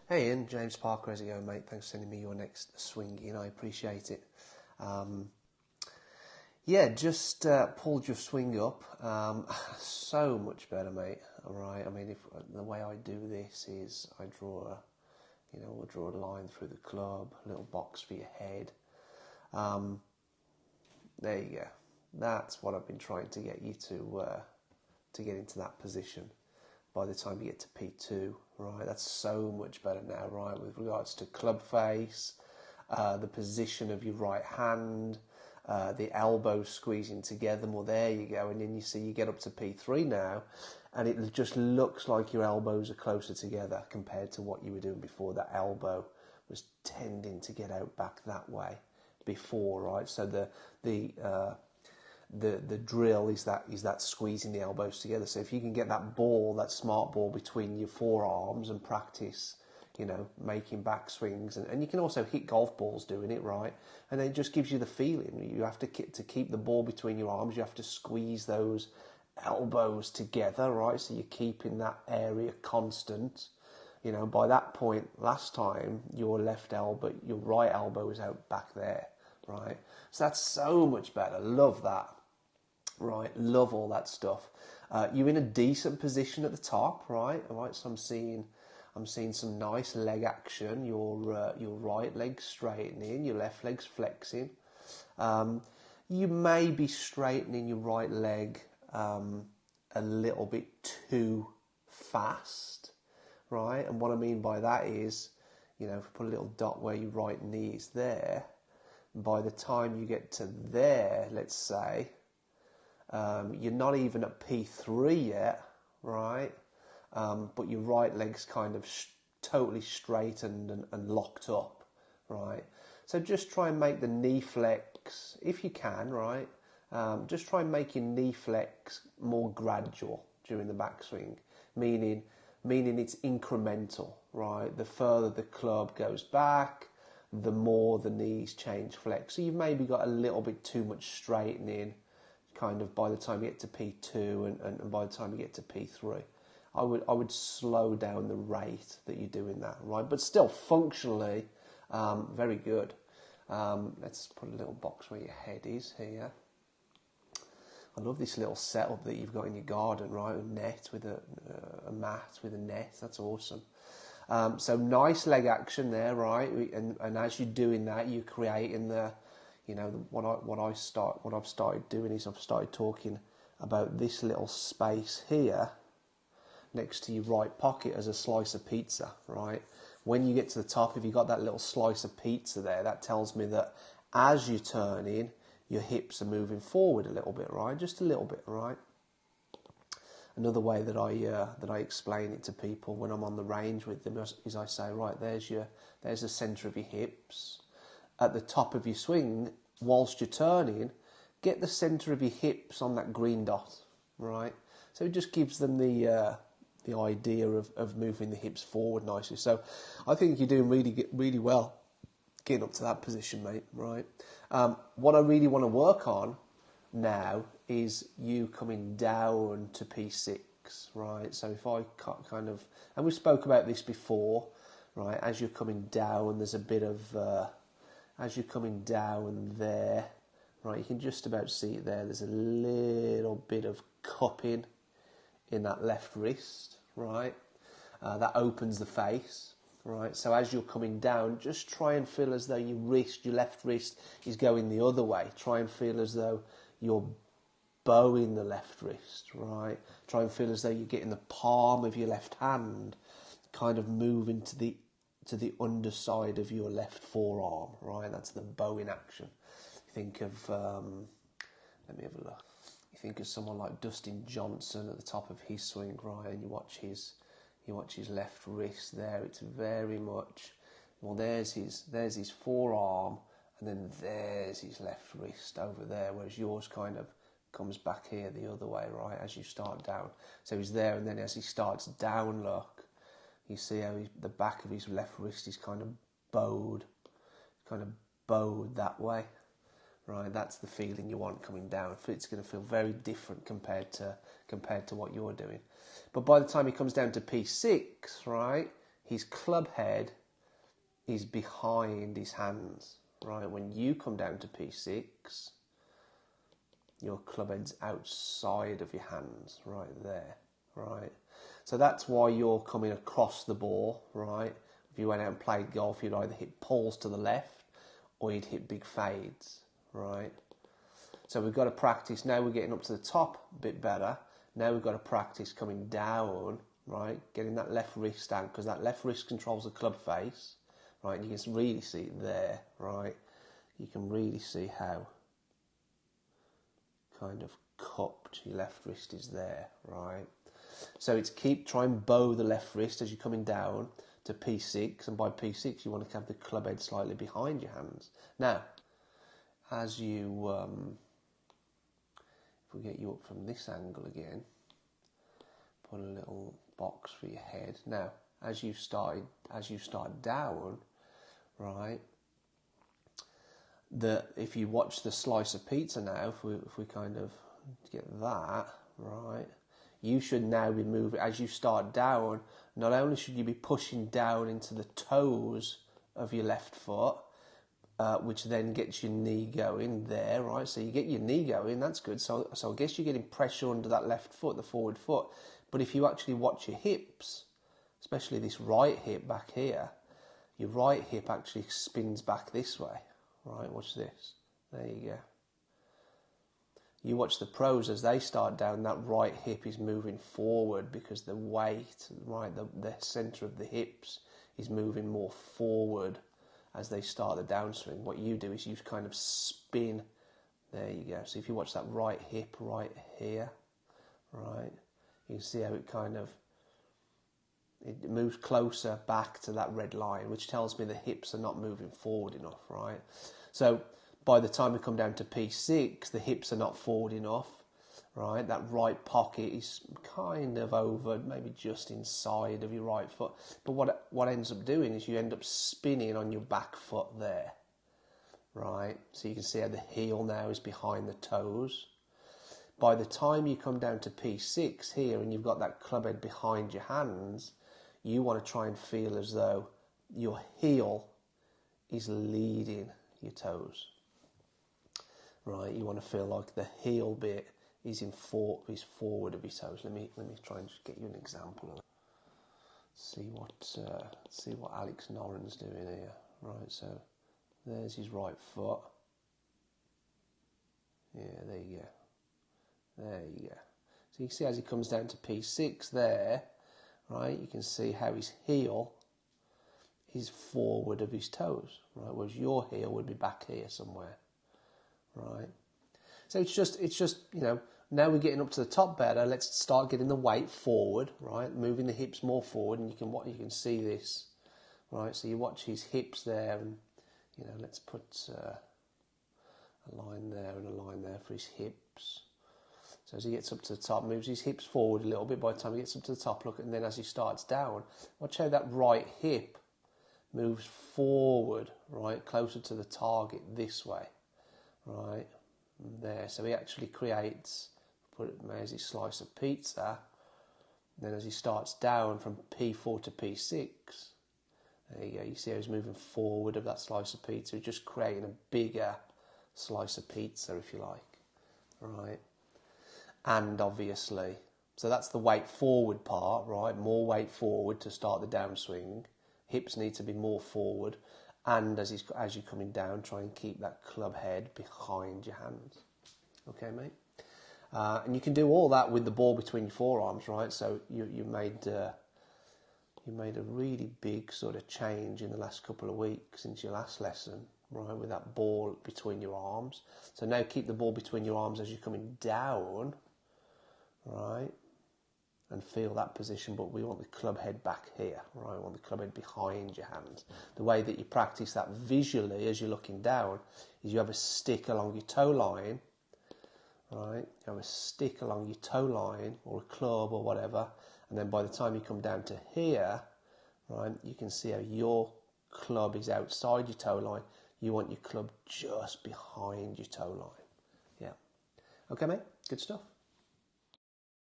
Hey Ian, James Parker, how's it going, mate? Thanks for sending me your next swing in, I appreciate it. Just pulled your swing up. So much better, mate. All right. I mean, if the way I do this is I we'll draw a line through the club, a little box for your head. There you go. That's what I've been trying to get you to get into that position. By the time you get to P2, right? That's so much better now, right? With regards to club face, the position of your right hand, the elbows squeezing together. Well, there you go. And then you see you get up to P3 now, and it just looks like your elbows are closer together compared to what you were doing before. That elbow was tending to get out back that way before, right? So the drill is that squeezing the elbows together. So if you can get that ball, that smart ball between your forearms and practice, making back swings, and you can also hit golf balls doing it, right? And then it just gives you the feeling. You have to keep the ball between your arms. You have to squeeze those elbows together, right? So you're keeping that area constant. By that point, last time your right elbow was out back there, right? So that's so much better. Love that. Right, love all that stuff. You're in a decent position at the top, right? All right, so I'm seeing some nice leg action. Your right leg straightening, your left leg's flexing. You may be straightening your right leg a little bit too fast, right? And what I mean by that is, if we put a little dot where your right knee is there, by the time you get to there, let's say, you're not even at P3 yet, right? But your right leg's kind of totally straightened and locked up, right? So just try and make the knee flex, if you can, right? Just try and make your knee flex more gradual during the backswing, meaning it's incremental, right? The further the club goes back, the more the knees change flex. So you've maybe got a little bit too much straightening kind of by the time you get to P2 and by the time you get to P3. I would slow down the rate that you're doing that, right? But still functionally very good. Let's put a little box where your head is here. I love this little setup that you've got in your garden, right? A net with a mat with a net. That's awesome. So nice leg action there, right? And as you're doing that, you're creating what I've started doing is I've started talking about this little space here next to your right pocket as a slice of pizza, right? When you get to the top, if you've got that little slice of pizza there, that tells me that as you're turning, your hips are moving forward a little bit, right? Just a little bit, right? Another way that I explain it to people when I'm on the range with them is I say, right, there's the centre of your hips. At the top of your swing, whilst you're turning, get the centre of your hips on that green dot, right? So it just gives them the idea of moving the hips forward nicely. So I think you're doing really well getting up to that position, mate, right? What I really want to work on now is you coming down to P6, right? So if I kind of, and we spoke about this before, right? As you're coming down, there's a bit of... as you're coming down there, right, you can just about see it there. There's a little bit of cupping in that left wrist, right? That opens the face, right? So as you're coming down, just try and feel as though your left wrist is going the other way. Try and feel as though you're bowing the left wrist, right? Try and feel as though you're getting the palm of your left hand kind of moving to the underside of your left forearm, right? That's the bowing action. Think of, let me have a look. You think of someone like Dustin Johnson at the top of his swing, right? And you watch his left wrist there. It's very much, well, there's his forearm, and then there's his left wrist over there, whereas yours kind of comes back here the other way, right? As you start down. So he's there, and then as he starts down, look, you see how the back of his left wrist is kind of bowed that way, right? That's the feeling you want coming down. It's going to feel very different compared to what you're doing. But by the time he comes down to P6, right, his club head is behind his hands, right? When you come down to P6, your club head's outside of your hands, right there, right? So that's why you're coming across the ball, right? If you went out and played golf, you'd either hit pulls to the left or you'd hit big fades, right? So we've got to practice. Now we're getting up to the top a bit better. Now we've got to practice coming down, right? Getting that left wrist down, because that left wrist controls the club face, right? And you can really see it there, right? You can really see how kind of cupped your left wrist is there, right? So it's try and bow the left wrist as you're coming down to P6, and by P6 you want to have the club head slightly behind your hands. Now, as you, if we get you up from this angle again, put a little box for your head. Now, as you start down, right, if you watch the slice of pizza now, if we kind of get that, right, you should now be moving, as you start down, not only should you be pushing down into the toes of your left foot, which then gets your knee going there, right? So you get your knee going, that's good. So I guess you're getting pressure under that left foot, the forward foot. But if you actually watch your hips, especially this right hip back here, your right hip actually spins back this way, right? Watch this. There you go. You watch the pros as they start down, that right hip is moving forward because the weight, right, the centre of the hips is moving more forward as they start the downswing. What you do is you kind of spin. There you go. So if you watch that right hip right here, right, you can see how it kind of, it moves closer back to that red line, which tells me the hips are not moving forward enough, right? So by the time we come down to P6, the hips are not forward enough, right? That right pocket is kind of over, maybe just inside of your right foot. But what ends up doing is you end up spinning on your back foot there, right? So you can see how the heel now is behind the toes. By the time you come down to P6 here and you've got that club head behind your hands, you want to try and feel as though your heel is leading your toes. Right, you want to feel like the heel bit is forward of your toes. Let me try and just get you an example of it. See what Alex Noren's doing here. Right, so there's his right foot. Yeah, there you go. There you go. So you can see as he comes down to P6 there, right, you can see how his heel is forward of his toes, right, whereas your heel would be back here somewhere. Right, so it's just you know, now we're getting up to the top better. Let's start getting the weight forward, right, moving the hips more forward, and you can see this, right. So you watch his hips there, and you know, let's put a line there and a line there for his hips. So as he gets up to the top, moves his hips forward a little bit. By the time he gets up to the top, look, and then as he starts down, watch how that right hip moves forward, right, closer to the target this way. Right, there. So he actually creates, there's his slice of pizza. Then as he starts down from P4 to P6, there you go. You see how he's moving forward of that slice of pizza, just creating a bigger slice of pizza, if you like. Right, and obviously, so that's the weight forward part, right? More weight forward to start the downswing. Hips need to be more forward. And as you're coming down, try and keep that club head behind your hands. Okay, mate? And you can do all that with the ball between your forearms, right? So you made a really big sort of change in the last couple of weeks since your last lesson, right? With that ball between your arms. So now keep the ball between your arms as you're coming down, right? And feel that position, but we want the club head back here, right? We want the club head behind your hands. The way that you practice that visually as you're looking down is you have a stick along your toe line, right? You have a stick along your toe line or a club or whatever, and then by the time you come down to here, right, you can see how your club is outside your toe line. You want your club just behind your toe line. Yeah. Okay, mate? Good stuff.